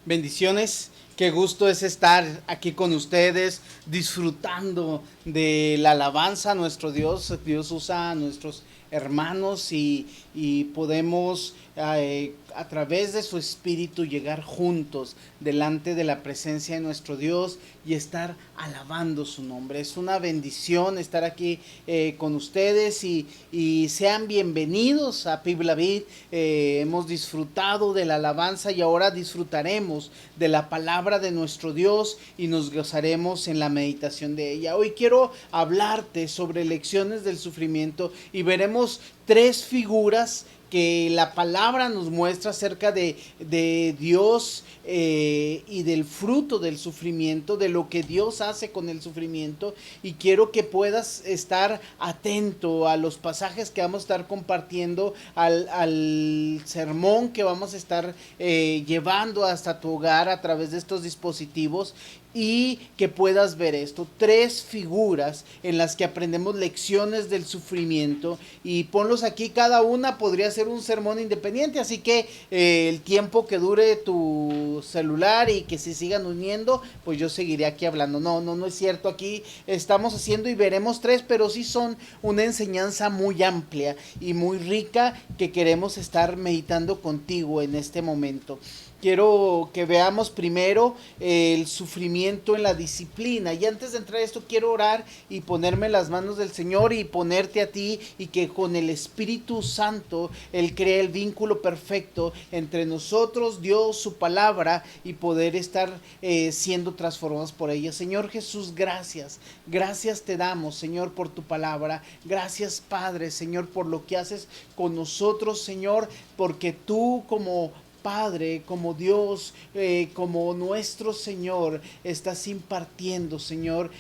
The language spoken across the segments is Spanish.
Bendiciones, qué gusto es estar aquí con ustedes, disfrutando de la alabanza a nuestro Dios. Dios usa a nuestros hermanos y podemos a través de su espíritu llegar juntos delante de la presencia de nuestro Dios y estar alabando su nombre. Es una bendición estar aquí con ustedes y sean bienvenidos a Pibla Vid. Hemos disfrutado de la alabanza y ahora disfrutaremos de la palabra de nuestro Dios y nos gozaremos en la meditación de ella. Hoy quiero hablarte sobre lecciones del sufrimiento y veremos tres figuras que la palabra nos muestra acerca de Dios y del fruto del sufrimiento, de lo que Dios hace con el sufrimiento, y quiero que puedas estar atento a los pasajes que vamos a estar compartiendo, al sermón que vamos a estar llevando hasta tu hogar a través de estos dispositivos, y que puedas ver esto, tres figuras en las que aprendemos lecciones del sufrimiento, y ponlos aquí, cada una podría ser un sermón independiente, así que el tiempo que dure tu celular y que se sigan uniendo, pues yo seguiré aquí hablando. No es cierto, aquí estamos haciendo y veremos tres, pero sí son una enseñanza muy amplia y muy rica que queremos estar meditando contigo en este momento. Quiero que veamos primero el sufrimiento en la disciplina. Y antes de entrar a esto, quiero orar y ponerme en las manos del Señor y ponerte a ti, y que con el Espíritu Santo Él cree el vínculo perfecto entre nosotros, Dios, su palabra, y poder estar siendo transformados por ella. Señor Jesús, gracias. Gracias te damos, Señor, por tu palabra. Gracias, Padre, Señor, por lo que haces con nosotros, Señor, porque tú como Padre, como Dios, como nuestro Señor, estás impartiendo, Señor,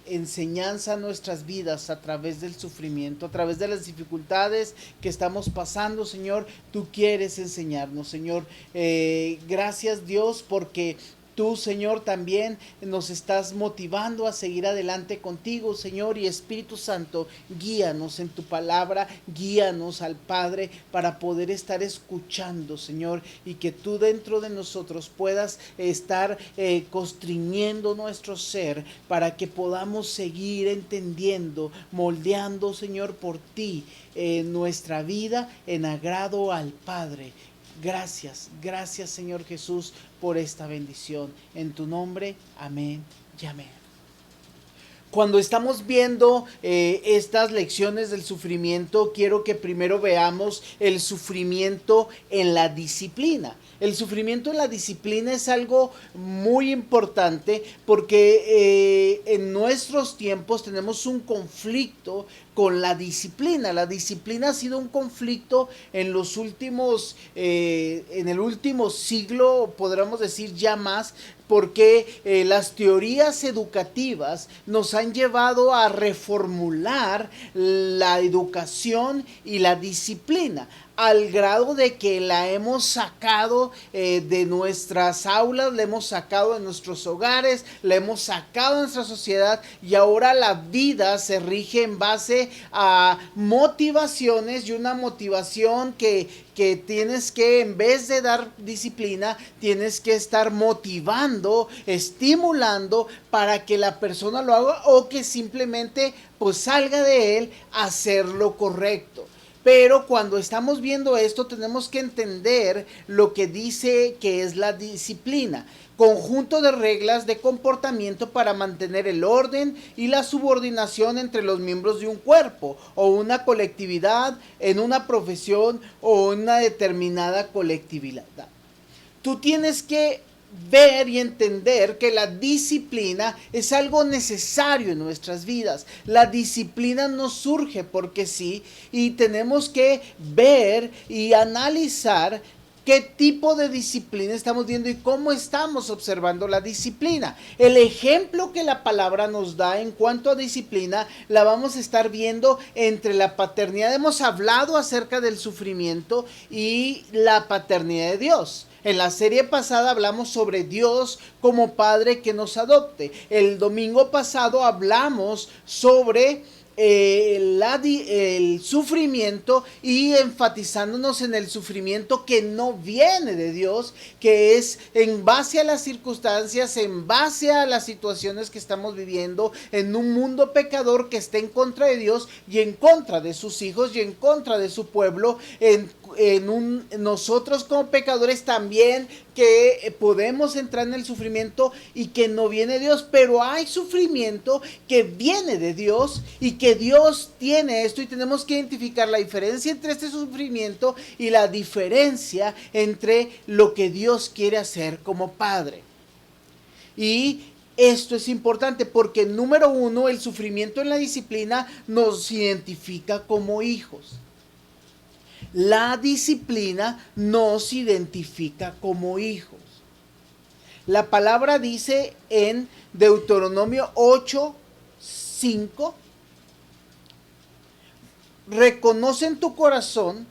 enseñanza a nuestras vidas a través del sufrimiento, a través de las dificultades que estamos pasando, Señor. Tú quieres enseñarnos, Señor. Gracias, Dios, porque tú, Señor, también nos estás motivando a seguir adelante contigo, Señor, y Espíritu Santo, guíanos en tu palabra, guíanos al Padre para poder estar escuchando, Señor, y que tú dentro de nosotros puedas estar constriñendo nuestro ser para que podamos seguir entendiendo, moldeando, Señor, por ti nuestra vida en agrado al Padre. Gracias, gracias, Señor Jesús, por esta bendición. En tu nombre, amén y amén. Cuando estamos viendo estas lecciones del sufrimiento, quiero que primero veamos el sufrimiento en la disciplina. El sufrimiento en la disciplina es algo muy importante porque en nuestros tiempos tenemos un conflicto con la disciplina. La disciplina ha sido un conflicto en los últimos, en el último siglo, podríamos decir ya más, porque las teorías educativas nos han llevado a reformular la educación y la disciplina, al grado de que la hemos sacado de nuestras aulas, la hemos sacado de nuestros hogares, la hemos sacado de nuestra sociedad, y ahora la vida se rige en base a motivaciones, y una motivación que tienes que, en vez de dar disciplina, tienes que estar motivando, estimulando para que la persona lo haga, o que simplemente pues salga de él a hacer lo correcto. Pero cuando estamos viendo esto, tenemos que entender lo que dice que es la disciplina: conjunto de reglas de comportamiento para mantener el orden y la subordinación entre los miembros de un cuerpo o una colectividad, en una profesión o una determinada colectividad. Tú tienes que ver y entender que la disciplina es algo necesario en nuestras vidas. La disciplina no surge porque sí, y tenemos que ver y analizar qué tipo de disciplina estamos viendo y cómo estamos observando la disciplina. El ejemplo que la palabra nos da en cuanto a disciplina la vamos a estar viendo entre la paternidad. Hemos hablado acerca del sufrimiento y la paternidad de Dios. En la serie pasada hablamos sobre Dios como Padre que nos adopte. El domingo pasado hablamos sobre el sufrimiento y enfatizándonos en el sufrimiento que no viene de Dios, que es en base a las circunstancias, en base a las situaciones que estamos viviendo, en un mundo pecador que está en contra de Dios y en contra de sus hijos y en contra de su pueblo, nosotros como pecadores también que podemos entrar en el sufrimiento y que no viene de Dios, pero hay sufrimiento que viene de Dios y que Dios tiene esto, y tenemos que identificar la diferencia entre este sufrimiento y la diferencia entre lo que Dios quiere hacer como Padre. Y esto es importante porque, número uno, el sufrimiento en la disciplina nos identifica como hijos. La disciplina nos identifica como hijos. La palabra dice en Deuteronomio 8:5: reconoce en tu corazón,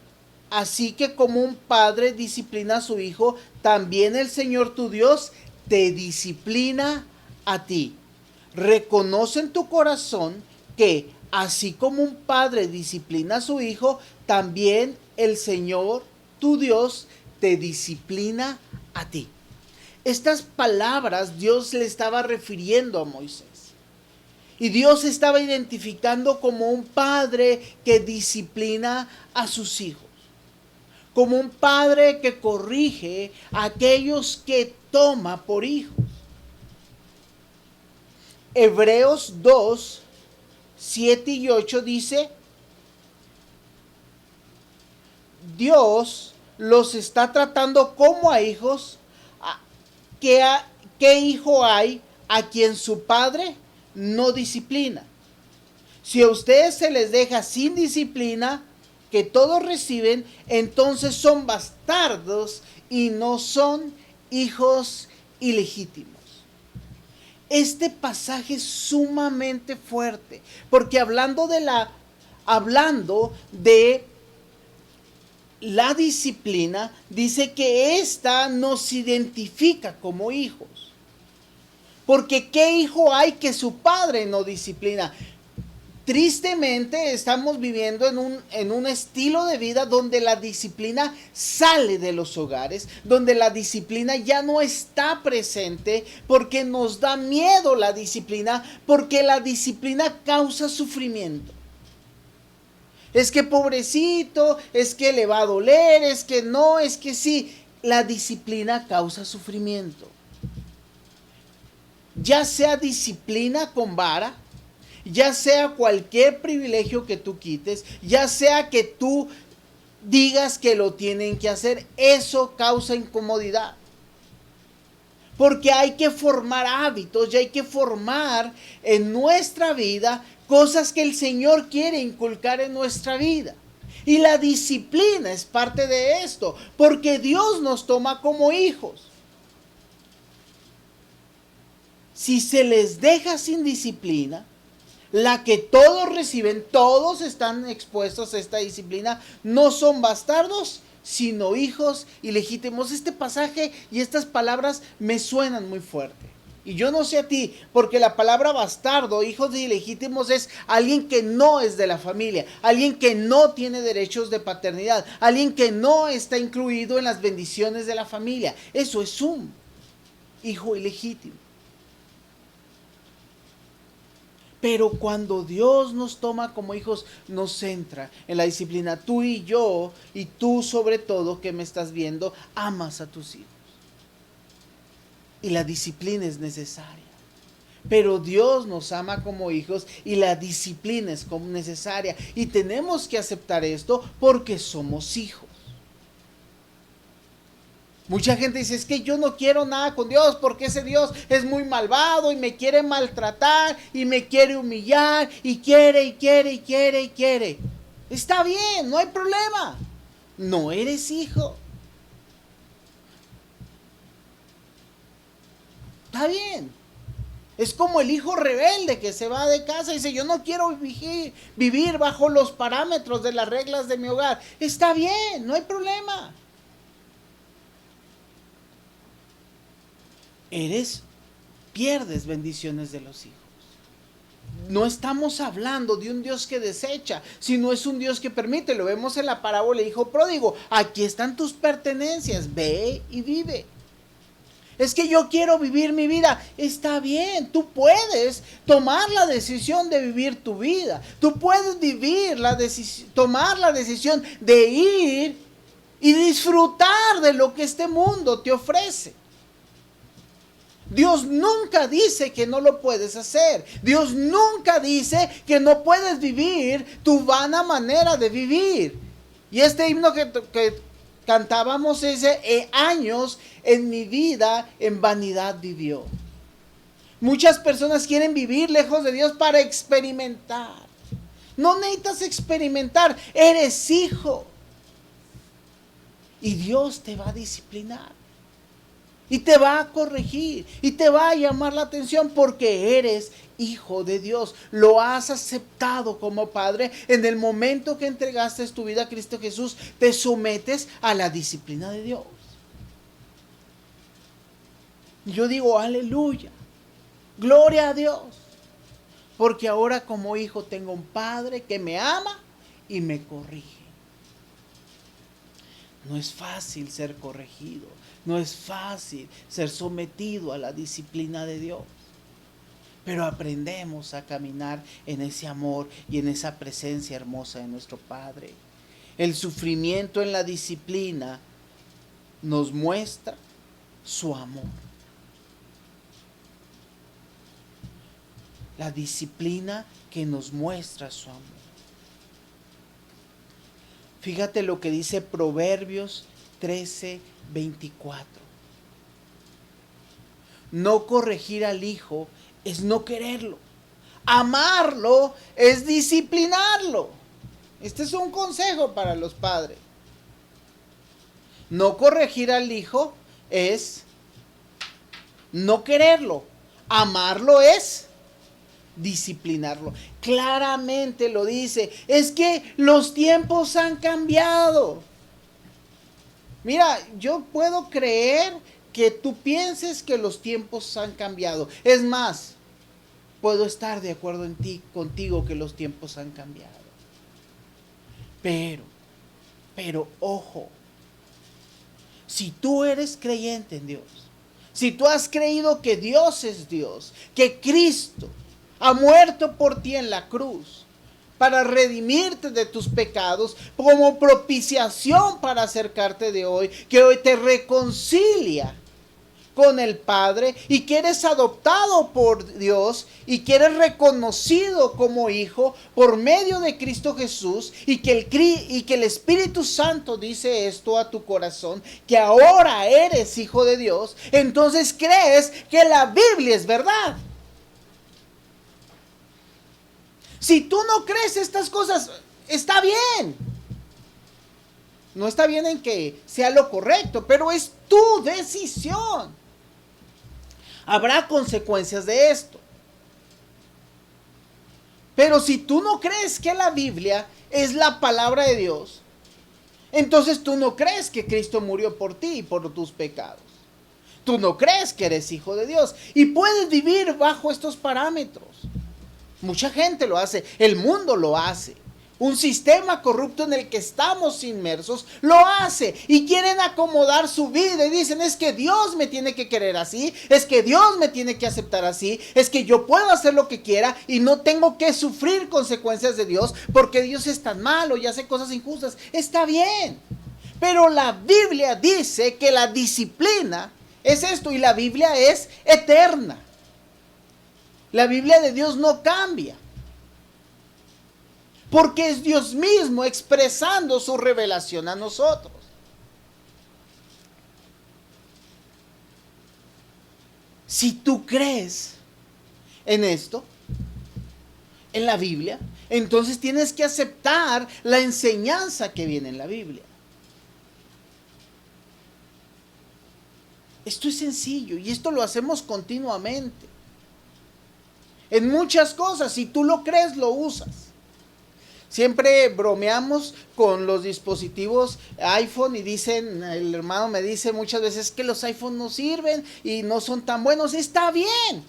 así que como un padre disciplina a su hijo, también el Señor tu Dios te disciplina a ti. Reconoce en tu corazón que así como un padre disciplina a su hijo, también el Señor tu Dios te disciplina a ti. Estas palabras Dios le estaba refiriendo a Moisés. Y Dios estaba identificando como un padre que disciplina a sus hijos. Como un padre que corrige a aquellos que toma por hijos. Hebreos 2:7-8 dice: Dios los está tratando como a hijos. ¿Qué hijo hay a quien su padre no disciplina? Si a ustedes se les deja sin disciplina, que todos reciben, entonces son bastardos y no son hijos ilegítimos. Este pasaje es sumamente fuerte, porque hablando de la disciplina, dice que esta nos identifica como hijos. Porque ¿qué hijo hay que su padre no disciplina? Tristemente estamos viviendo en un estilo de vida donde la disciplina sale de los hogares, donde la disciplina ya no está presente porque nos da miedo la disciplina, porque la disciplina causa sufrimiento. Es que pobrecito, es que le va a doler, es que no, es que sí. La disciplina causa sufrimiento. Ya sea disciplina con vara, ya sea cualquier privilegio que tú quites, ya sea que tú digas que lo tienen que hacer, eso causa incomodidad. Porque hay que formar hábitos y hay que formar en nuestra vida cosas que el Señor quiere inculcar en nuestra vida. Y la disciplina es parte de esto, porque Dios nos toma como hijos. Si se les deja sin disciplina, la que todos reciben, todos están expuestos a esta disciplina, no son bastardos, sino hijos ilegítimos. Este pasaje y estas palabras me suenan muy fuerte. Y yo no sé a ti, porque la palabra bastardo, hijos ilegítimos, es alguien que no es de la familia, alguien que no tiene derechos de paternidad, alguien que no está incluido en las bendiciones de la familia. Eso es un hijo ilegítimo. Pero cuando Dios nos toma como hijos, nos centra en la disciplina. Tú y yo, y tú sobre todo que me estás viendo, amas a tus hijos. Y la disciplina es necesaria. Pero Dios nos ama como hijos y la disciplina es como necesaria. Y tenemos que aceptar esto porque somos hijos. Mucha gente dice, es que yo no quiero nada con Dios porque ese Dios es muy malvado y me quiere maltratar y me quiere humillar y quiere y quiere y quiere y quiere. Está bien, no hay problema. No eres hijo. Está bien. Es como el hijo rebelde que se va de casa y dice, yo no quiero vivir bajo los parámetros de las reglas de mi hogar. Está bien, no hay problema. Pierdes bendiciones de los hijos. no estamos hablando de un Dios que desecha, sino es un Dios que permite. Lo vemos en la parábola del hijo pródigo. Aquí están tus pertenencias, ve y vive. Es que yo quiero vivir mi vida. Está bien, tú puedes tomar la decisión de vivir tu vida. Tú puedes tomar la decisión de ir y disfrutar de lo que este mundo te ofrece. Dios nunca dice que no lo puedes hacer. Dios nunca dice que no puedes vivir tu vana manera de vivir. Y este himno que cantábamos dice, años en mi vida en vanidad vivió. Muchas personas quieren vivir lejos de Dios para experimentar. No necesitas experimentar, eres hijo. Y Dios te va a disciplinar. Y te va a corregir. Y te va a llamar la atención porque eres hijo de Dios. Lo has aceptado como padre. En el momento que entregaste tu vida a Cristo Jesús, te sometes a la disciplina de Dios. Yo digo, aleluya. Gloria a Dios. Porque ahora como hijo tengo un padre que me ama y me corrige. No es fácil ser corregido. No es fácil ser sometido a la disciplina de Dios. Pero aprendemos a caminar en ese amor y en esa presencia hermosa de nuestro Padre. El sufrimiento en la disciplina nos muestra su amor. La disciplina que nos muestra su amor. Fíjate lo que dice Proverbios 13:24. No corregir al hijo es no quererlo. Amarlo es disciplinarlo. Este es un consejo para los padres. No corregir al hijo es no quererlo. Amarlo es disciplinarlo. Claramente lo dice. Es que los tiempos han cambiado. Mira, yo puedo creer que tú pienses que los tiempos han cambiado. Es más, puedo estar de acuerdo contigo que los tiempos han cambiado. Pero ojo, si tú eres creyente en Dios, si tú has creído que Dios es Dios, que Cristo ha muerto por ti en la cruz, para redimirte de tus pecados, como propiciación para acercarte de hoy, que hoy te reconcilia con el Padre y que eres adoptado por Dios y que eres reconocido como hijo por medio de Cristo Jesús y que el Espíritu Santo dice esto a tu corazón, que ahora eres hijo de Dios, entonces crees que la Biblia es verdad. Si tú no crees estas cosas, está bien. No está bien en que sea lo correcto, pero es tu decisión. Habrá consecuencias de esto. Pero si tú no crees que la Biblia es la palabra de Dios, entonces tú no crees que Cristo murió por ti y por tus pecados. Tú no crees que eres hijo de Dios y puedes vivir bajo estos parámetros. Mucha gente lo hace, el mundo lo hace. Un sistema corrupto en el que estamos inmersos lo hace y quieren acomodar su vida y dicen, es que Dios me tiene que querer así, es que Dios me tiene que aceptar así, es que yo puedo hacer lo que quiera y no tengo que sufrir consecuencias de Dios porque Dios es tan malo y hace cosas injustas. Está bien, pero la Biblia dice que la disciplina es esto y la Biblia es eterna. La Biblia de Dios no cambia. Porque es Dios mismo expresando su revelación a nosotros. Si tú crees en esto, en la Biblia, entonces tienes que aceptar la enseñanza que viene en la Biblia. Esto es sencillo y esto lo hacemos continuamente. En muchas cosas, si tú lo crees, lo usas. Siempre bromeamos con los dispositivos iPhone y dicen, el hermano me dice muchas veces que los iPhones no sirven y no son tan buenos. Está bien,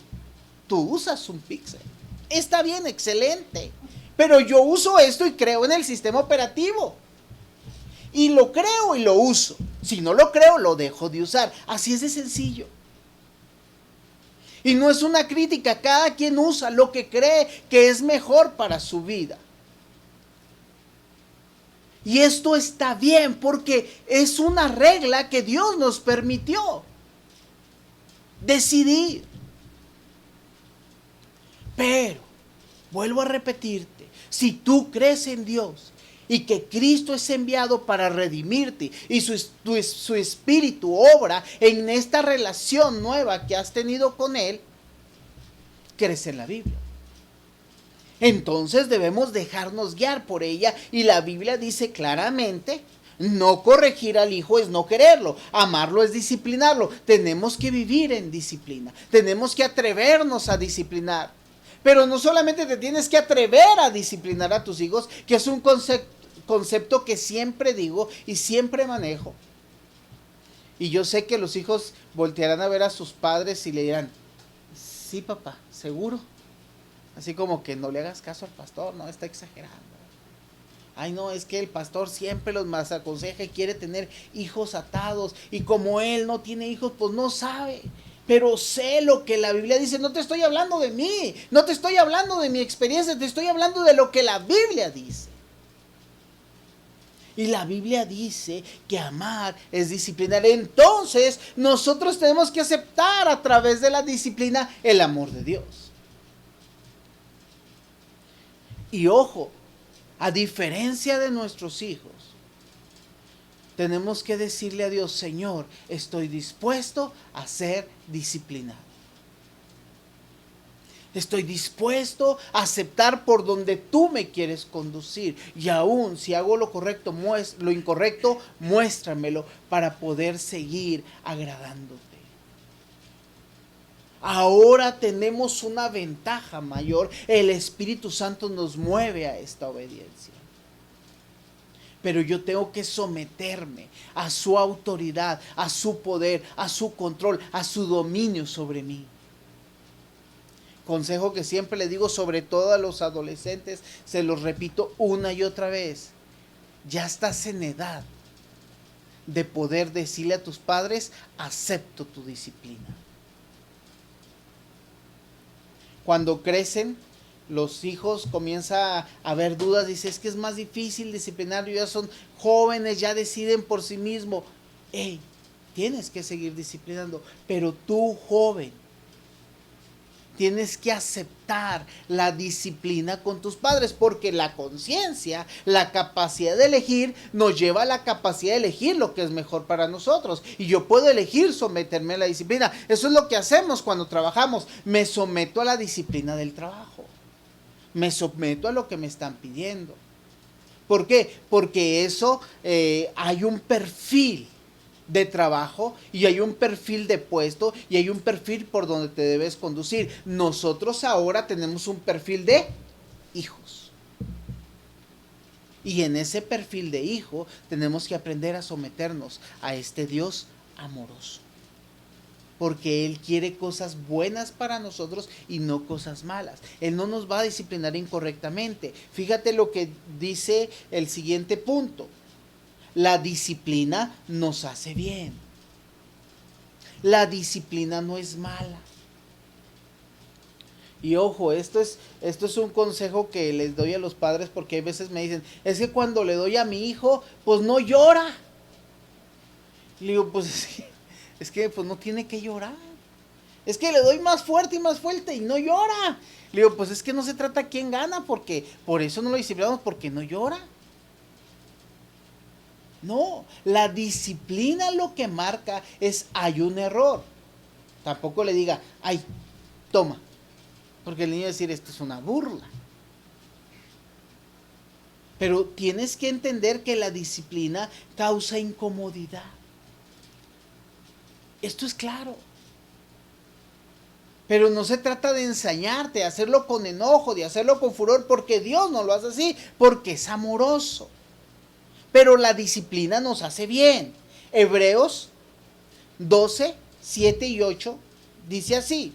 tú usas un Pixel. Está bien, excelente. Pero yo uso esto y creo en el sistema operativo. Y lo creo y lo uso. Si no lo creo, lo dejo de usar. Así es de sencillo. Y no es una crítica, cada quien usa lo que cree que es mejor para su vida. Y esto está bien porque es una regla que Dios nos permitió decidir. Pero, vuelvo a repetirte, si tú crees en Dios y que Cristo es enviado para redimirte y su espíritu obra en esta relación nueva que has tenido con Él, crees en la Biblia. Entonces debemos dejarnos guiar por ella y la Biblia dice claramente, no corregir al hijo es no quererlo, amarlo es disciplinarlo. Tenemos que vivir en disciplina, tenemos que atrevernos a disciplinar. Pero no solamente te tienes que atrever a disciplinar a tus hijos, que es un concepto que siempre digo y siempre manejo. Y yo sé que los hijos voltearán a ver a sus padres y le dirán, sí papá, seguro. Así como que no le hagas caso al pastor, no, está exagerando. Ay no, es que el pastor siempre los más aconseja y quiere tener hijos atados. Y como él no tiene hijos, pues no sabe. Pero sé lo que la Biblia dice. No te estoy hablando de mí, no te estoy hablando de mi experiencia, te estoy hablando de lo que la Biblia dice. Y la Biblia dice que amar es disciplinar. Entonces nosotros tenemos que aceptar a través de la disciplina el amor de Dios. Y ojo, a diferencia de nuestros hijos, tenemos que decirle a Dios, Señor, estoy dispuesto a ser disciplinado. Estoy dispuesto a aceptar por donde tú me quieres conducir. Y aún si hago lo correcto, lo incorrecto, muéstramelo para poder seguir agradándote. Ahora tenemos una ventaja mayor. El Espíritu Santo nos mueve a esta obediencia. Pero yo tengo que someterme a su autoridad, a su poder, a su control, a su dominio sobre mí. Consejo que siempre le digo, sobre todo a los adolescentes, se los repito una y otra vez. Ya estás en edad de poder decirle a tus padres, acepto tu disciplina. Cuando crecen, los hijos comienza a haber dudas, dice, es que es más difícil disciplinar, ya son jóvenes, ya deciden por sí mismos. Hey, tienes que seguir disciplinando, pero tú, joven, tienes que aceptar la disciplina con tus padres, porque la conciencia, la capacidad de elegir, nos lleva a la capacidad de elegir lo que es mejor para nosotros. Y yo puedo elegir someterme a la disciplina. Eso es lo que hacemos cuando trabajamos. Me someto a la disciplina del trabajo. Me someto a lo que me están pidiendo. ¿Por qué? Porque eso hay un perfil de trabajo y hay un perfil de puesto y hay un perfil por donde te debes conducir. Nosotros ahora tenemos un perfil de hijos. Y en ese perfil de hijo tenemos que aprender a someternos a este Dios amoroso. Porque Él quiere cosas buenas para nosotros y no cosas malas. Él no nos va a disciplinar incorrectamente. Fíjate lo que dice el siguiente punto. La disciplina nos hace bien. La disciplina no es mala. Y ojo, esto es un consejo que les doy a los padres, porque hay veces me dicen, es que cuando le doy a mi hijo, pues no llora. Le digo, pues es que pues no tiene que llorar. Es que le doy más fuerte y no llora. Le digo, pues es que no se trata quién gana, porque por eso no lo disciplinamos, porque no llora. No, la disciplina lo que marca es hay un error. Tampoco le diga, ay, toma. Porque el niño va a decir, esto es una burla. Pero tienes que entender que la disciplina causa incomodidad. Esto es claro. Pero no se trata de ensañarte, de hacerlo con enojo, de hacerlo con furor, porque Dios no lo hace así, porque es amoroso. Pero la disciplina nos hace bien. Hebreos 12, 7 y 8 dice así.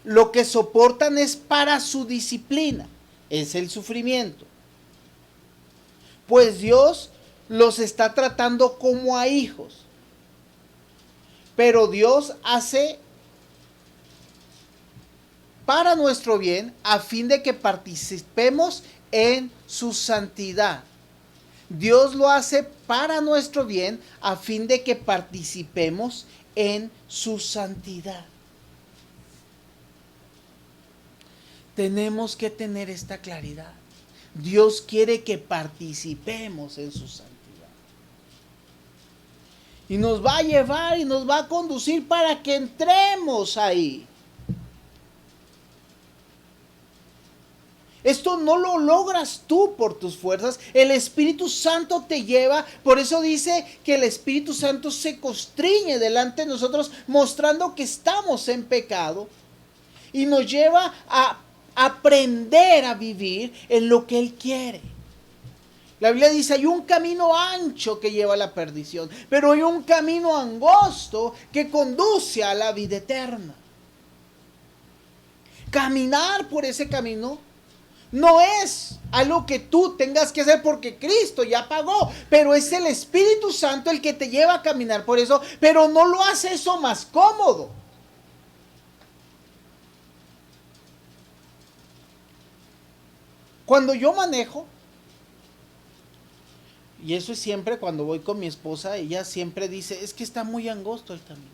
lo que soportan es para su disciplina, es el sufrimiento. Pues Dios los está tratando como a hijos. Pero Dios hace para nuestro bien a fin de que participemos en su santidad. Dios lo hace para nuestro bien a fin de que participemos en su santidad. Tenemos que tener esta claridad. Dios quiere que participemos en su santidad. Y nos va a llevar y nos va a conducir para que entremos ahí. Esto no lo logras tú por tus fuerzas. El Espíritu Santo te lleva. Por eso dice que el Espíritu Santo se constriñe delante de nosotros, mostrando que estamos en pecado. Y nos lleva a aprender a vivir en lo que Él quiere. La Biblia dice, hay un camino ancho que lleva a la perdición, pero hay un camino angosto que conduce a la vida eterna. Caminar por ese camino no es algo que tú tengas que hacer porque Cristo ya pagó, pero es el Espíritu Santo el que te lleva a caminar por eso, pero no lo hace eso más cómodo. Cuando yo manejo, y eso es siempre cuando voy con mi esposa, ella siempre dice, es que está muy angosto el camino.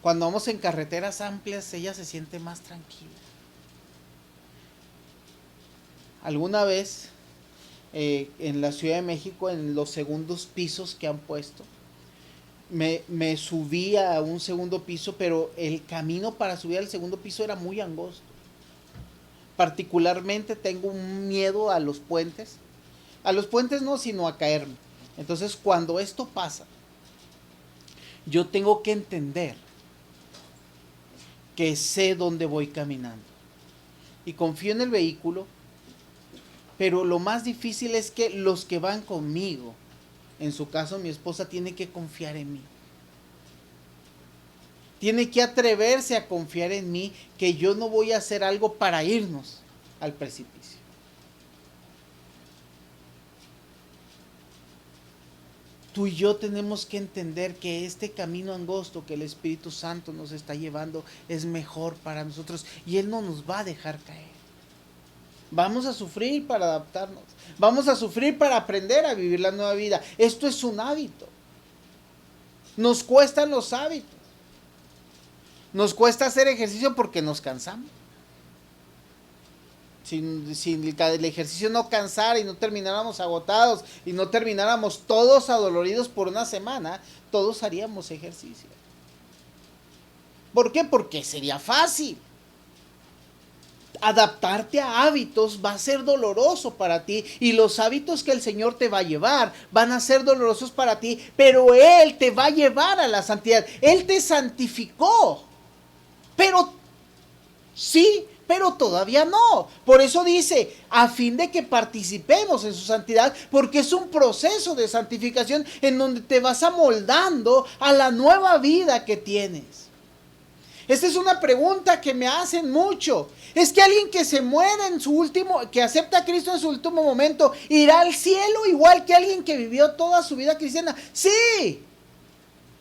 Cuando vamos en carreteras amplias, ella se siente más tranquila. Alguna vez en la Ciudad de México, en los segundos pisos que han puesto, me subí a un segundo piso, pero el camino para subir al segundo piso era muy angosto. Particularmente tengo un miedo a los puentes. A los puentes no, sino a caerme. Entonces, cuando esto pasa, yo tengo que entender que sé dónde voy caminando. Y confío en el vehículo, pero lo más difícil es que los que van conmigo, en su caso mi esposa, tiene que confiar en mí. Tiene que atreverse a confiar en mí, que yo no voy a hacer algo para irnos al precipicio. Tú y yo tenemos que entender que este camino angosto que el Espíritu Santo nos está llevando es mejor para nosotros y Él no nos va a dejar caer. Vamos a sufrir para adaptarnos. Vamos a sufrir para aprender a vivir la nueva vida. Esto es un hábito. Nos cuestan los hábitos. Nos cuesta hacer ejercicio porque nos cansamos. Si el ejercicio no cansara y no termináramos agotados y no termináramos todos adoloridos por una semana, todos haríamos ejercicio. ¿Por qué? Porque sería fácil. Adaptarte a hábitos va a ser doloroso para ti y los hábitos que el Señor te va a llevar van a ser dolorosos para ti, pero Él te va a llevar a la santidad. Él te santificó, pero sí, pero todavía no. Por eso dice, a fin de que participemos en su santidad, porque es un proceso de santificación en donde te vas amoldando a la nueva vida que tienes. Esta es una pregunta que me hacen mucho. ¿Es que alguien que se muere en su último, que acepta a Cristo en su último momento, irá al cielo igual que alguien que vivió toda su vida cristiana? Sí,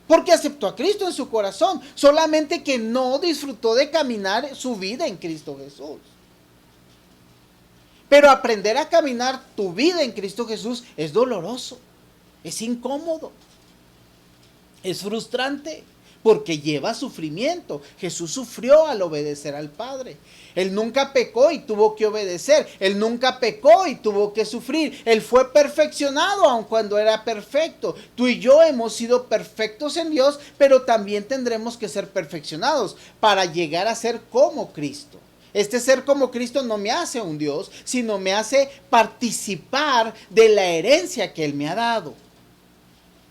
porque aceptó a Cristo en su corazón, solamente que no disfrutó de caminar su vida en Cristo Jesús. Pero aprender a caminar tu vida en Cristo Jesús es doloroso, es incómodo, es frustrante. Porque lleva sufrimiento. Jesús sufrió al obedecer al Padre. Él nunca pecó y tuvo que obedecer. Él nunca pecó y tuvo que sufrir. Él fue perfeccionado aun cuando era perfecto. Tú y yo hemos sido perfectos en Dios, pero también tendremos que ser perfeccionados para llegar a ser como Cristo. Este ser como Cristo no me hace un Dios, sino me hace participar de la herencia que Él me ha dado.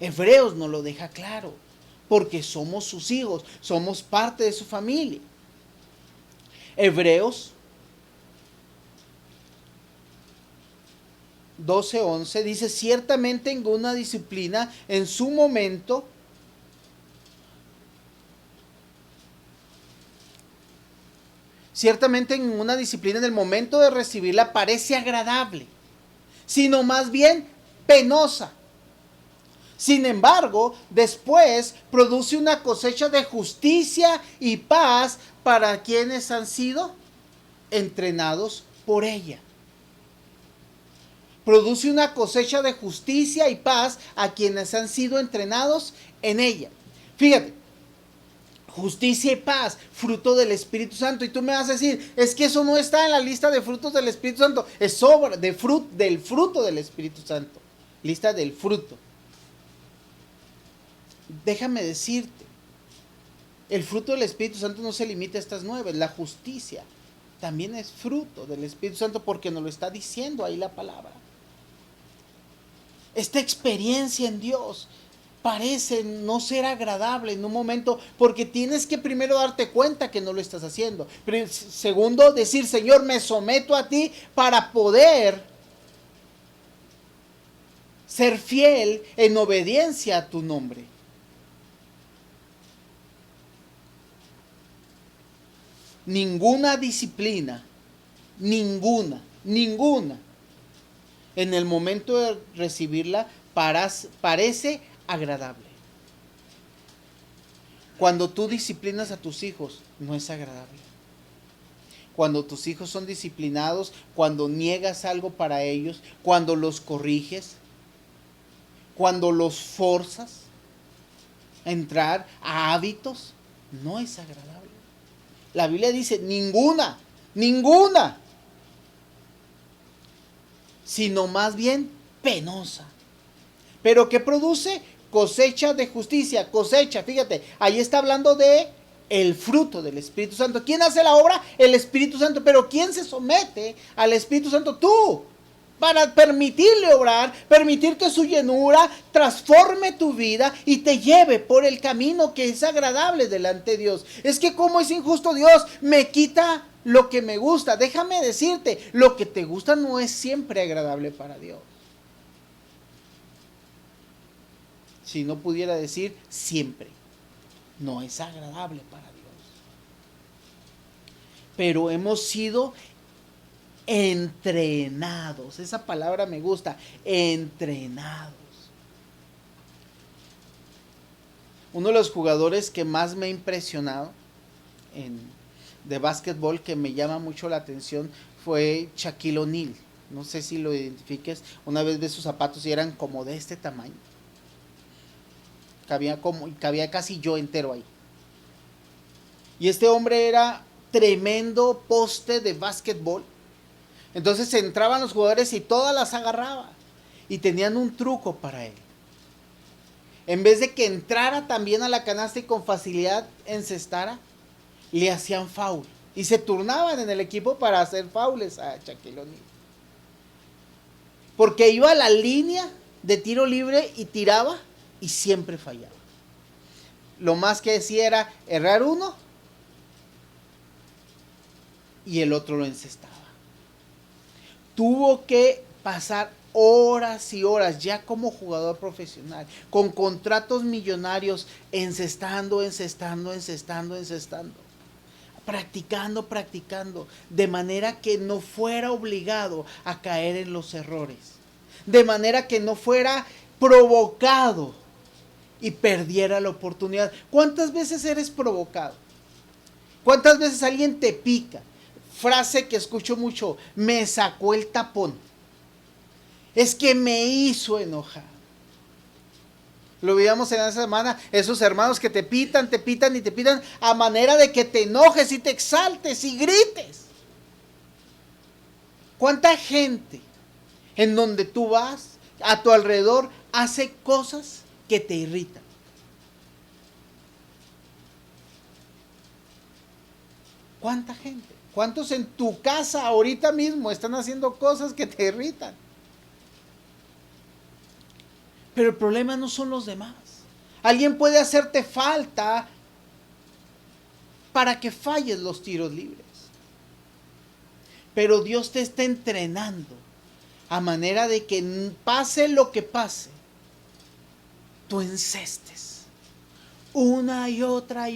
Hebreos nos lo deja claro. Porque somos sus hijos, somos parte de su familia. Hebreos 12:11 dice, ciertamente en una disciplina en su momento Ciertamente en una disciplina en el momento de recibirla parece agradable, sino más bien penosa. Sin embargo, después produce una cosecha de justicia y paz para quienes han sido entrenados por ella. Produce una cosecha de justicia y paz a quienes han sido entrenados en ella. Fíjate, justicia y paz, fruto del Espíritu Santo. Y tú me vas a decir, es que eso no está en la lista de frutos del Espíritu Santo. Es sobre del fruto del Espíritu Santo. Lista del fruto. Déjame decirte, el fruto del Espíritu Santo no se limita a estas 9. La justicia también es fruto del Espíritu Santo porque nos lo está diciendo ahí la palabra. Esta experiencia en Dios parece no ser agradable en un momento porque tienes que primero darte cuenta que no lo estás haciendo. Pero segundo, decir, Señor, me someto a ti para poder ser fiel en obediencia a tu nombre. Ninguna disciplina, ninguna, en el momento de recibirla parece agradable. Cuando tú disciplinas a tus hijos, no es agradable. Cuando tus hijos son disciplinados, cuando niegas algo para ellos, cuando los corriges, cuando los forzas a entrar a hábitos, no es agradable. La Biblia dice, ninguna, sino más bien penosa. ¿Pero qué produce? Cosecha de justicia, cosecha, fíjate, ahí está hablando de el fruto del Espíritu Santo. ¿Quién hace la obra? El Espíritu Santo. Pero ¿quién se somete al Espíritu Santo? Tú. Para permitirle obrar, permitir que su llenura transforme tu vida y te lleve por el camino que es agradable delante de Dios. Es que como es injusto Dios, me quita lo que me gusta. Déjame decirte, lo que te gusta no es siempre agradable para Dios. Si no pudiera decir siempre, no es agradable para Dios. Pero hemos sido entrenados. Esa palabra me gusta, entrenados. Uno de los jugadores que más me ha impresionado de básquetbol, que me llama mucho la atención, fue Shaquille O'Neal. No sé si lo identifiques. Una vez ves sus zapatos y eran como de este tamaño. Cabía casi yo entero ahí. Y este hombre era tremendo poste de básquetbol. Entonces entraban los jugadores y todas las agarraba. Y tenían un truco para él. En vez de que entrara también a la canasta y con facilidad encestara, le hacían foul. Y se turnaban en el equipo para hacer fouls a Shaquille O'Neal. Porque iba a la línea de tiro libre y tiraba y siempre fallaba. Lo más que decía era errar uno y el otro lo encestaba. Tuvo que pasar horas y horas ya como jugador profesional, con contratos millonarios, encestando, practicando, de manera que no fuera obligado a caer en los errores, de manera que no fuera provocado y perdiera la oportunidad. ¿Cuántas veces eres provocado? ¿Cuántas veces alguien te pica? Frase que escucho mucho, me sacó el tapón. Es que me hizo enojar. Lo veíamos en esa semana, esos hermanos que te pitan a manera de que te enojes y te exaltes y grites. ¿Cuánta gente en donde tú vas, a tu alrededor, hace cosas que te irritan? ¿Cuánta gente? ¿Cuántos en tu casa ahorita mismo están haciendo cosas que te irritan? Pero el problema no son los demás. Alguien puede hacerte falta para que falles los tiros libres. Pero Dios te está entrenando a manera de que pase lo que pase, tú encestes una y otra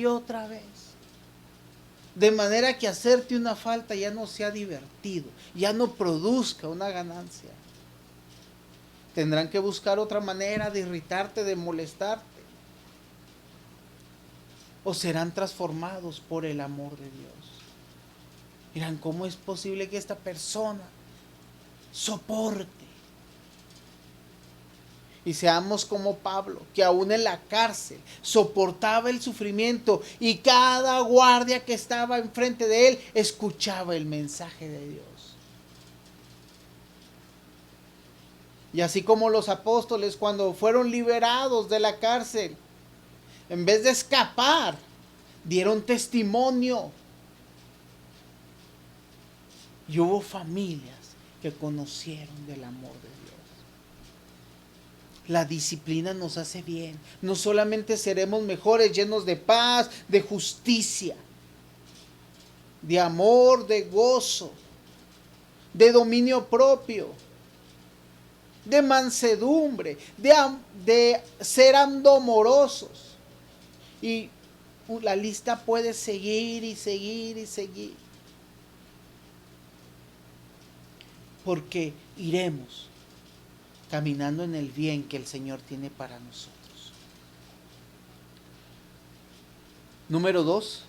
vez. De manera que hacerte una falta ya no sea divertido, ya no produzca una ganancia. Tendrán que buscar otra manera de irritarte, de molestarte. O serán transformados por el amor de Dios. Dirán, ¿cómo es posible que esta persona soporte? Y seamos como Pablo, que aún en la cárcel soportaba el sufrimiento y cada guardia que estaba enfrente de él escuchaba el mensaje de Dios. Y así como los apóstoles cuando fueron liberados de la cárcel, en vez de escapar, dieron testimonio. Y hubo familias que conocieron del amor de Dios. La disciplina nos hace bien. No solamente seremos mejores, llenos de paz, de justicia, de amor, de gozo, de dominio propio, de mansedumbre, de ser amorosos. Y la lista puede seguir y seguir y seguir. Porque iremos caminando en el bien que el Señor tiene para nosotros. Número 2,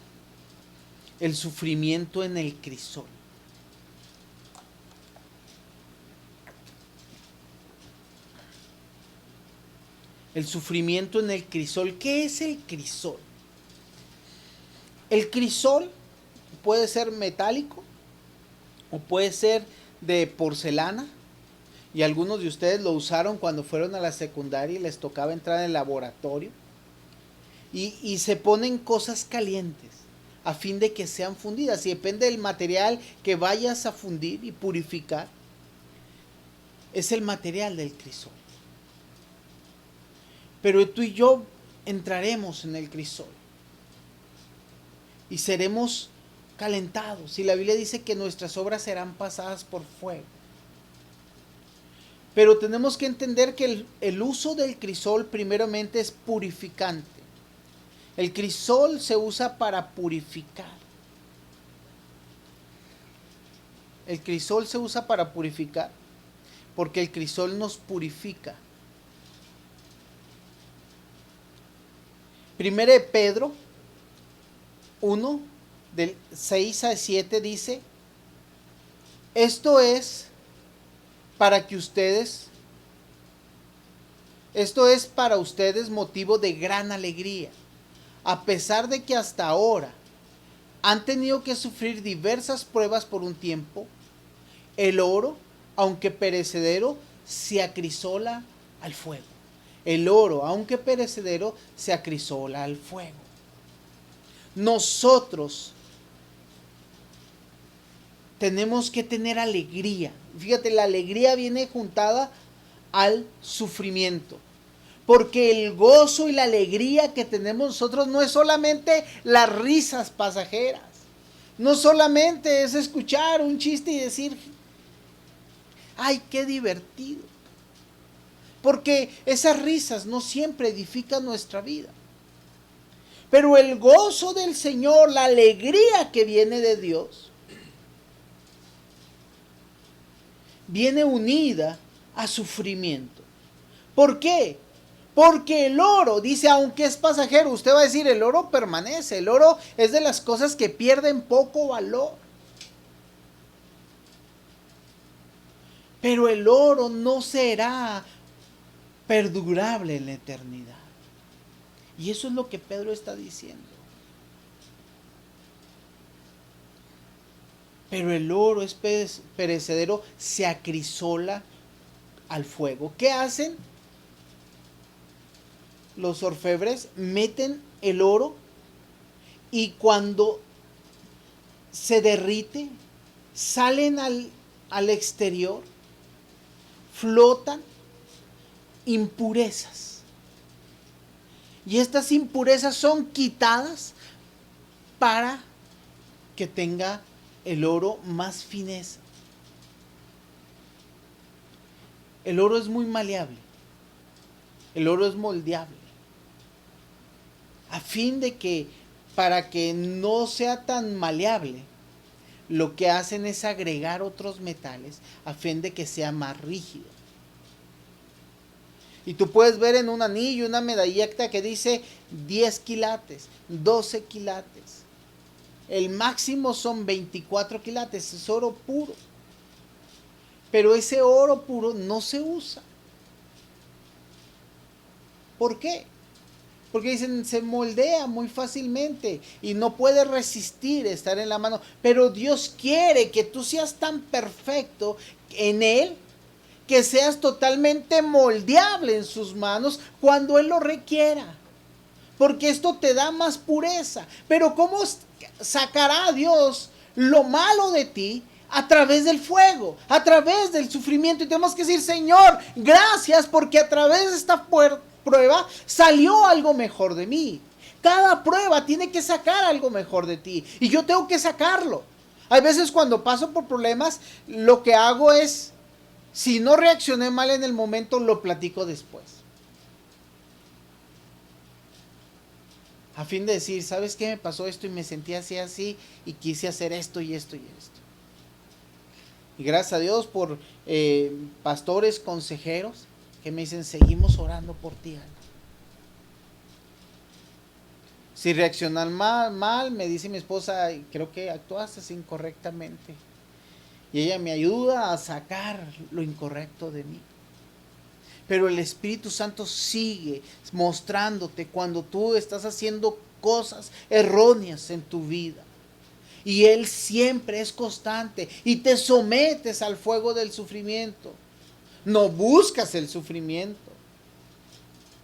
el sufrimiento en el crisol. El sufrimiento en el crisol. ¿Qué es el crisol? El crisol puede ser metálico o puede ser de porcelana. Y algunos de ustedes lo usaron cuando fueron a la secundaria y les tocaba entrar en el laboratorio. Y se ponen cosas calientes a fin de que sean fundidas. Y depende del material que vayas a fundir y purificar, es el material del crisol. Pero tú y yo entraremos en el crisol y seremos calentados. Y la Biblia dice que nuestras obras serán pasadas por fuego. Pero tenemos que entender que el uso del crisol primeramente es purificante. El crisol se usa para purificar. El crisol se usa para purificar porque el crisol nos purifica. Primero de Pedro 1, del 6 al 7 dice, esto es para ustedes motivo de gran alegría, a pesar de que hasta ahora han tenido que sufrir diversas pruebas por un tiempo. El oro, aunque perecedero, se acrisola al fuego. El oro, aunque perecedero, se acrisola al fuego. Nosotros tenemos que tener alegría. Fíjate, la alegría viene juntada al sufrimiento. Porque el gozo y la alegría que tenemos nosotros no es solamente las risas pasajeras. No solamente es escuchar un chiste y decir, ¡ay, qué divertido! Porque esas risas no siempre edifican nuestra vida. Pero el gozo del Señor, la alegría que viene de Dios, viene unida a sufrimiento. ¿Por qué? Porque el oro, dice, aunque es pasajero, usted va a decir, el oro permanece. El oro es de las cosas que pierden poco valor. Pero el oro no será perdurable en la eternidad. Y eso es lo que Pedro está diciendo. Pero el oro es perecedero, se acrisola al fuego. ¿Qué hacen? Los orfebres meten el oro y cuando se derrite, salen al exterior, flotan impurezas. Y estas impurezas son quitadas para que tenga el oro más fineza. El oro es muy maleable. El oro es moldeable. A fin de que para que no sea tan maleable, lo que hacen es agregar otros metales a fin de que sea más rígido. Y tú puedes ver en un anillo una medalleta que dice 10 quilates, 12 quilates. El máximo son 24 quilates, es oro puro. Pero ese oro puro no se usa. ¿Por qué? Porque dicen, se moldea muy fácilmente y no puede resistir estar en la mano. Pero Dios quiere que tú seas tan perfecto en Él, que seas totalmente moldeable en sus manos cuando Él lo requiera. Porque esto te da más pureza. Pero ¿cómo sacará Dios lo malo de ti? A través del fuego, a través del sufrimiento. Y tenemos que decir, Señor, gracias porque a través de esta prueba salió algo mejor de mí. Cada prueba tiene que sacar algo mejor de ti. Y yo tengo que sacarlo. Hay veces cuando paso por problemas, lo que hago es, si no reaccioné mal en el momento, lo platico después. A fin de decir, ¿sabes qué? Me pasó esto y me sentí así y quise hacer esto y esto y esto. Y gracias a Dios por pastores, consejeros que me dicen, seguimos orando por ti, Ana. Si reaccionan mal, me dice mi esposa, creo que actuaste incorrectamente. Y ella me ayuda a sacar lo incorrecto de mí. Pero el Espíritu Santo sigue mostrándote cuando tú estás haciendo cosas erróneas en tu vida. Y Él siempre es constante y te sometes al fuego del sufrimiento. No buscas el sufrimiento.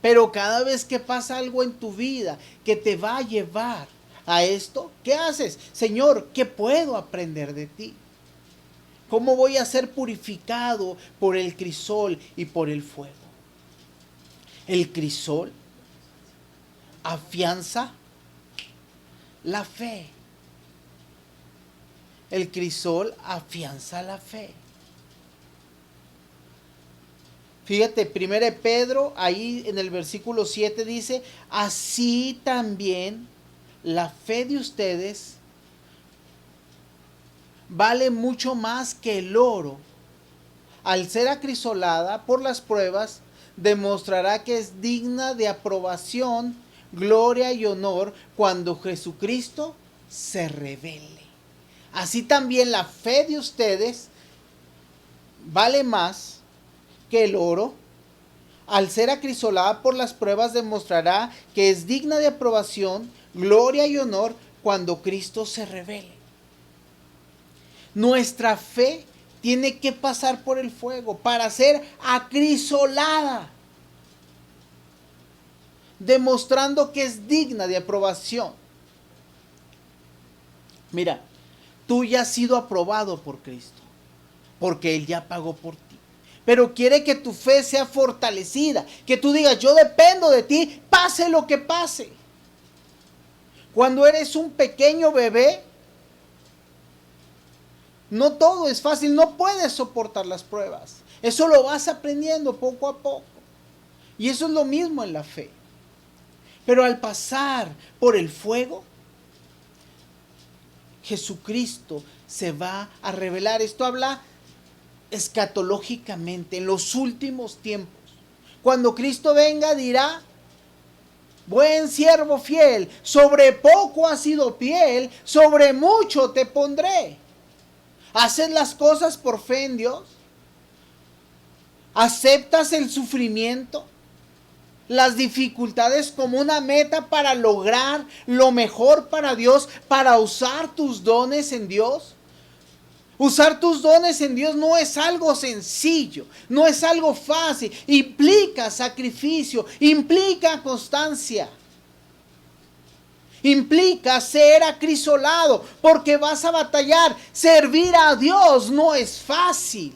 Pero cada vez que pasa algo en tu vida que te va a llevar a esto, ¿qué haces? Señor, ¿qué puedo aprender de ti? ¿Cómo voy a ser purificado por el crisol y por el fuego? El crisol afianza la fe. El crisol afianza la fe. Fíjate, 1 Pedro, ahí en el versículo 7 dice, así también la fe de ustedes vale mucho más que el oro. Al ser acrisolada por las pruebas, demostrará que es digna de aprobación, gloria y honor cuando Jesucristo se revele. Así también la fe de ustedes vale más que el oro. Al ser acrisolada por las pruebas, demostrará que es digna de aprobación, gloria y honor cuando Cristo se revele. Nuestra fe tiene que pasar por el fuego para ser acrisolada, demostrando que es digna de aprobación. Mira, tú ya has sido aprobado por Cristo, porque Él ya pagó por ti. Pero quiere que tu fe sea fortalecida, que tú digas, yo dependo de ti, pase lo que pase. Cuando eres un pequeño bebé, no todo es fácil, no puedes soportar las pruebas. Eso lo vas aprendiendo poco a poco. Y eso es lo mismo en la fe. Pero al pasar por el fuego, Jesucristo se va a revelar. Esto habla escatológicamente, en los últimos tiempos. Cuando Cristo venga dirá, buen siervo fiel, sobre poco has sido fiel, sobre mucho te pondré. ¿Haces las cosas por fe en Dios? ¿Aceptas el sufrimiento, las dificultades como una meta para lograr lo mejor para Dios, para usar tus dones en Dios? Usar tus dones en Dios no es algo sencillo, no es algo fácil, implica sacrificio, implica constancia. Implica ser acrisolado porque vas a batallar. Servir a Dios no es fácil.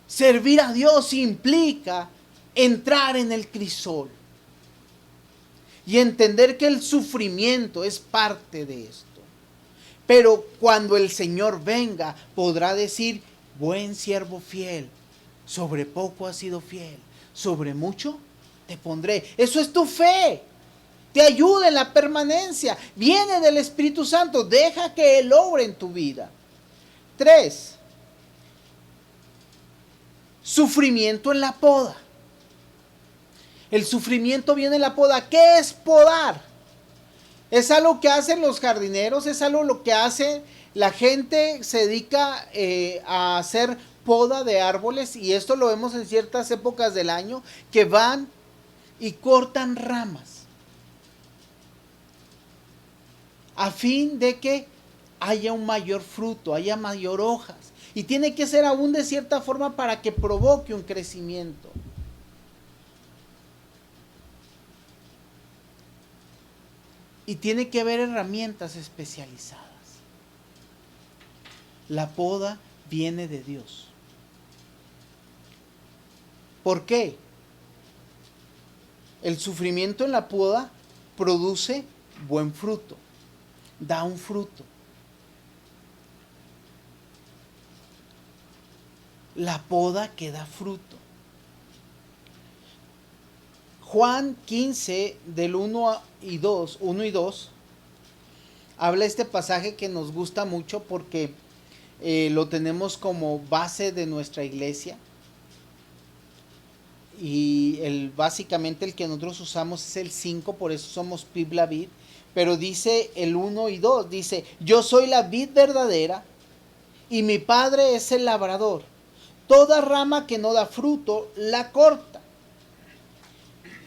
Servir a Dios implica entrar en el crisol y entender que el sufrimiento es parte de esto. Pero cuando el Señor venga, podrá decir, buen siervo fiel, sobre poco has sido fiel, sobre mucho te pondré. Eso es tu fe. Te ayuda en la permanencia. Viene del Espíritu Santo. Deja que Él obre en tu vida. 3. Sufrimiento en la poda. El sufrimiento viene en la poda. ¿Qué es podar? Es algo que hacen los jardineros, es algo lo que hace la gente, se dedica a hacer poda de árboles, y esto lo vemos en ciertas épocas del año, que van y cortan ramas a fin de que haya un mayor fruto, haya mayor hojas, y tiene que ser aún de cierta forma para que provoque un crecimiento. Y tiene que haber herramientas especializadas. La poda viene de Dios. ¿Por qué? El sufrimiento en la poda produce buen fruto, da un fruto. La poda que da fruto. Juan 15 del 1 y 2, habla este pasaje que nos gusta mucho porque lo tenemos como base de nuestra iglesia, y básicamente el que nosotros usamos es el 5, por eso somos Pibla Vid, pero dice el 1 y 2, dice: yo soy la vid verdadera y mi Padre es el labrador. Toda rama que no da fruto la corta.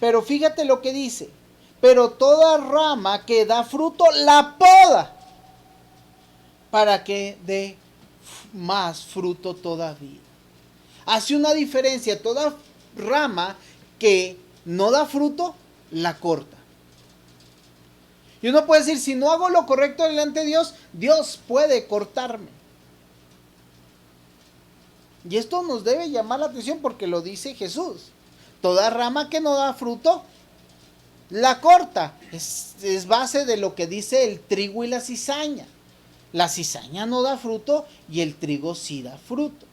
Pero fíjate lo que dice: pero toda rama que da fruto la poda, para que dé más fruto todavía. Hace una diferencia. Toda rama que no da fruto la corta. Y uno puede decir: si no hago lo correcto delante de Dios, Dios puede cortarme. Y esto nos debe llamar la atención porque lo dice Jesús. Toda rama que no da fruto la corta. Es base de lo que dice el trigo y la cizaña. La cizaña no da fruto y el trigo sí da fruto.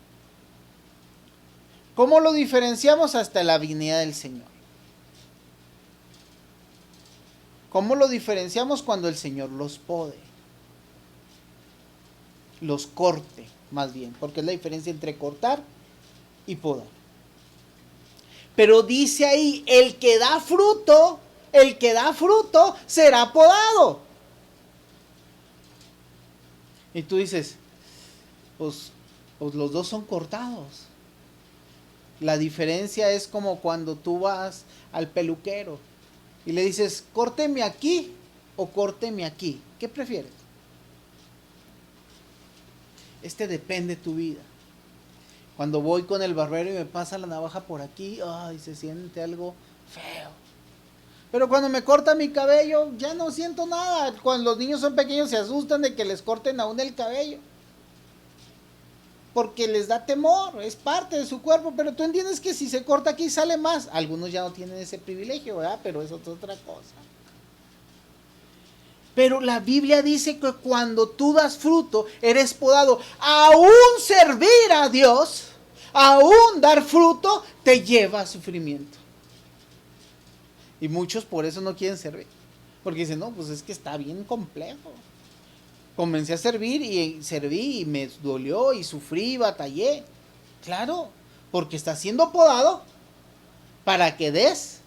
¿Cómo lo diferenciamos? Hasta la venida del Señor. ¿Cómo lo diferenciamos? Cuando el Señor los pode, los corte, más bien, porque es la diferencia entre cortar y podar. Pero dice ahí: el que da fruto será podado. Y tú dices: pues los dos son cortados. La diferencia es como cuando tú vas al peluquero y le dices: córteme aquí o córteme aquí. ¿Qué prefieres? Depende de tu vida. Cuando voy con el barbero y me pasa la navaja por aquí, ay, se siente algo feo. Pero cuando me corta mi cabello, ya no siento nada. Cuando los niños son pequeños se asustan de que les corten aún el cabello, porque les da temor, es parte de su cuerpo. Pero tú entiendes que si se corta aquí sale más. Algunos ya no tienen ese privilegio, ¿verdad? Pero eso es otra cosa. Pero la Biblia dice que cuando tú das fruto, eres podado. Aún servir a Dios, aún dar fruto, te lleva a sufrimiento. Y muchos por eso no quieren servir. Porque dicen: no, pues es que está bien complejo. Comencé a servir y serví y me dolió y sufrí y batallé. Claro, porque está siendo podado para que des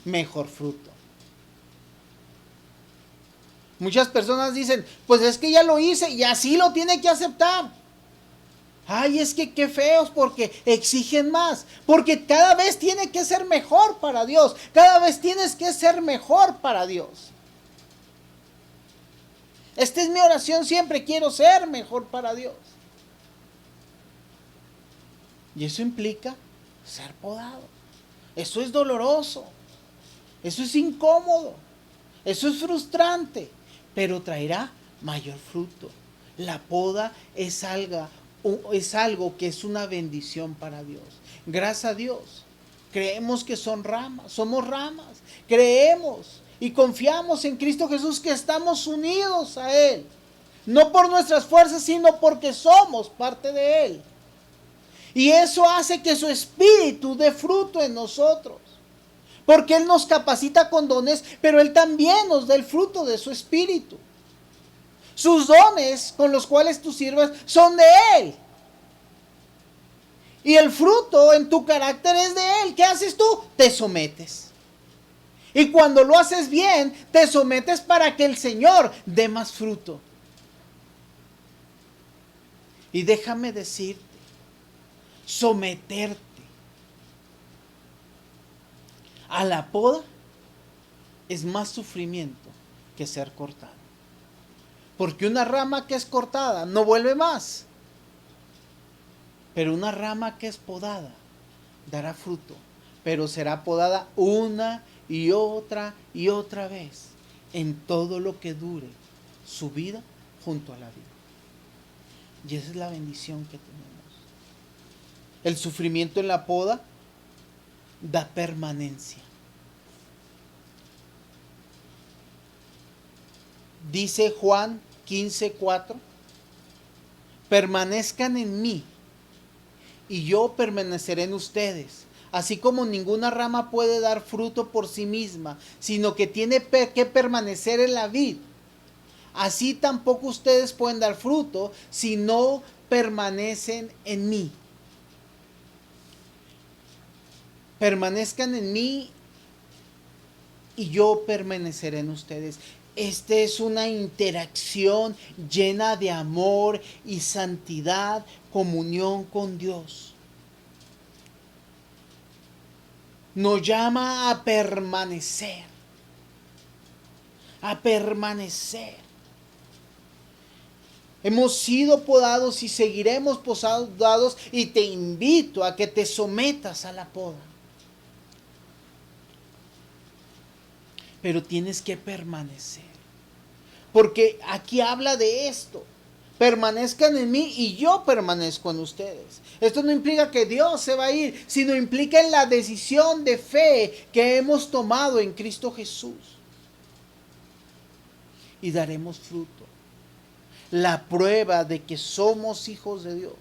mejor fruto. Muchas personas dicen: pues es que ya lo hice y así lo tiene que aceptar. Ay, es que qué feos, porque exigen más. Porque cada vez tiene que ser mejor para Dios. Cada vez tienes que ser mejor para Dios. Esta es mi oración siempre: quiero ser mejor para Dios. Y eso implica ser podado. Eso es doloroso. Eso es incómodo. Eso es frustrante. Pero traerá mayor fruto. La poda es algo que es una bendición para Dios. Gracias a Dios. Creemos que son ramas. Somos ramas. Creemos y confiamos en Cristo Jesús, que estamos unidos a Él. No por nuestras fuerzas, sino porque somos parte de Él. Y eso hace que su espíritu dé fruto en nosotros. Porque Él nos capacita con dones, pero Él también nos da el fruto de su Espíritu. Sus dones con los cuales tú sirves son de Él. Y el fruto en tu carácter es de Él. ¿Qué haces tú? Te sometes. Y cuando lo haces bien, te sometes para que el Señor dé más fruto. Y déjame decirte, someterte a la poda es más sufrimiento que ser cortado. Porque una rama que es cortada no vuelve más. Pero una rama que es podada dará fruto. Pero será podada una y otra vez en todo lo que dure su vida junto a la vida. Y esa es la bendición que tenemos. El sufrimiento en la poda da permanencia. Dice Juan 15:4, permanezcan en mí y yo permaneceré en ustedes. Así como ninguna rama puede dar fruto por sí misma, sino que tiene que permanecer en la vid, así tampoco ustedes pueden dar fruto si no permanecen en mí. Permanezcan en mí y yo permaneceré en ustedes. Esta es una interacción llena de amor y santidad, comunión con Dios. Nos llama a permanecer. A permanecer. Hemos sido podados y seguiremos podados, y te invito a que te sometas a la poda. Pero tienes que permanecer. Porque aquí habla de esto. Permanezcan en mí y yo permanezco en ustedes. Esto no implica que Dios se va a ir, sino implica en la decisión de fe que hemos tomado en Cristo Jesús. Y daremos fruto. La prueba de que somos hijos de Dios,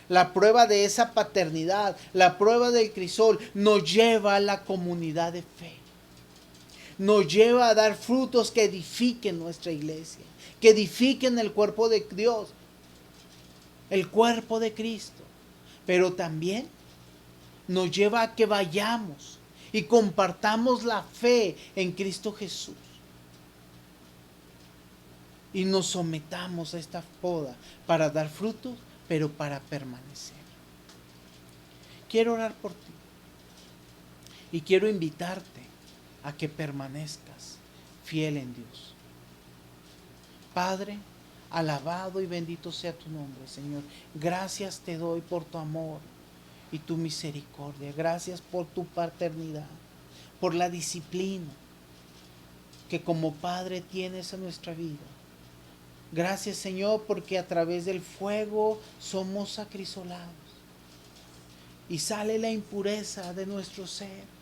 la prueba de esa paternidad, la prueba del crisol, nos lleva a la comunidad de fe. Nos lleva a dar frutos que edifiquen nuestra iglesia, que edifiquen el cuerpo de Dios, el cuerpo de Cristo. Pero también nos lleva a que vayamos y compartamos la fe en Cristo Jesús. Y nos sometamos a esta poda para dar frutos, pero para permanecer. Quiero orar por ti. Y quiero invitarte a que permanezcas fiel en Dios. Padre, alabado y bendito sea tu nombre, Señor. Gracias te doy por tu amor y tu misericordia. Gracias por tu paternidad, por la disciplina que como Padre tienes en nuestra vida. Gracias, Señor, porque a través del fuego somos acrisolados y sale la impureza de nuestro ser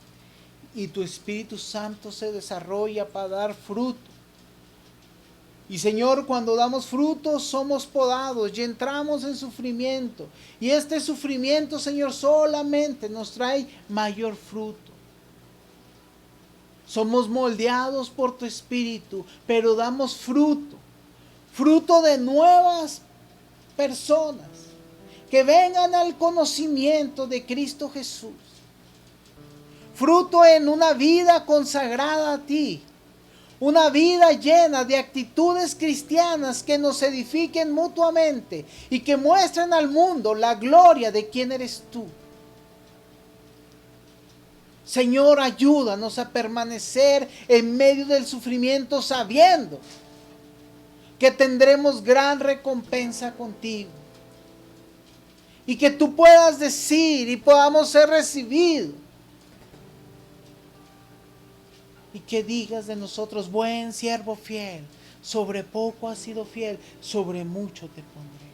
y tu Espíritu Santo se desarrolla para dar fruto. Y Señor, cuando damos fruto somos podados y entramos en sufrimiento. Y este sufrimiento, Señor, solamente nos trae mayor fruto. Somos moldeados por tu Espíritu, pero damos fruto. Fruto de nuevas personas que vengan al conocimiento de Cristo Jesús. Fruto en una vida consagrada a ti. Una vida llena de actitudes cristianas que nos edifiquen mutuamente y que muestren al mundo la gloria de quién eres tú. Señor, ayúdanos a permanecer en medio del sufrimiento sabiendo que tendremos gran recompensa contigo. Y que tú puedas decir y podamos ser recibidos. Y que digas de nosotros, buen siervo fiel, sobre poco has sido fiel, sobre mucho te pondré.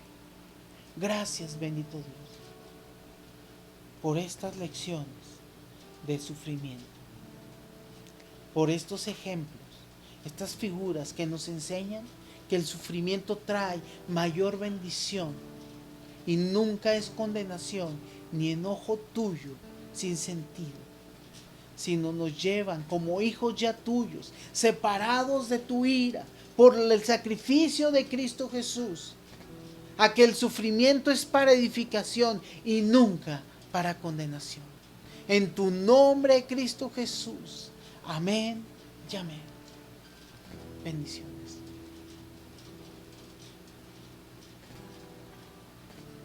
Gracias, bendito Dios, por estas lecciones de sufrimiento, por estos ejemplos, estas figuras que nos enseñan que el sufrimiento trae mayor bendición y nunca es condenación ni enojo tuyo sin sentido, sino nos llevan como hijos ya tuyos, separados de tu ira, por el sacrificio de Cristo Jesús, a que el sufrimiento es para edificación y nunca para condenación. En tu nombre, Cristo Jesús. Amén y amén. Bendiciones.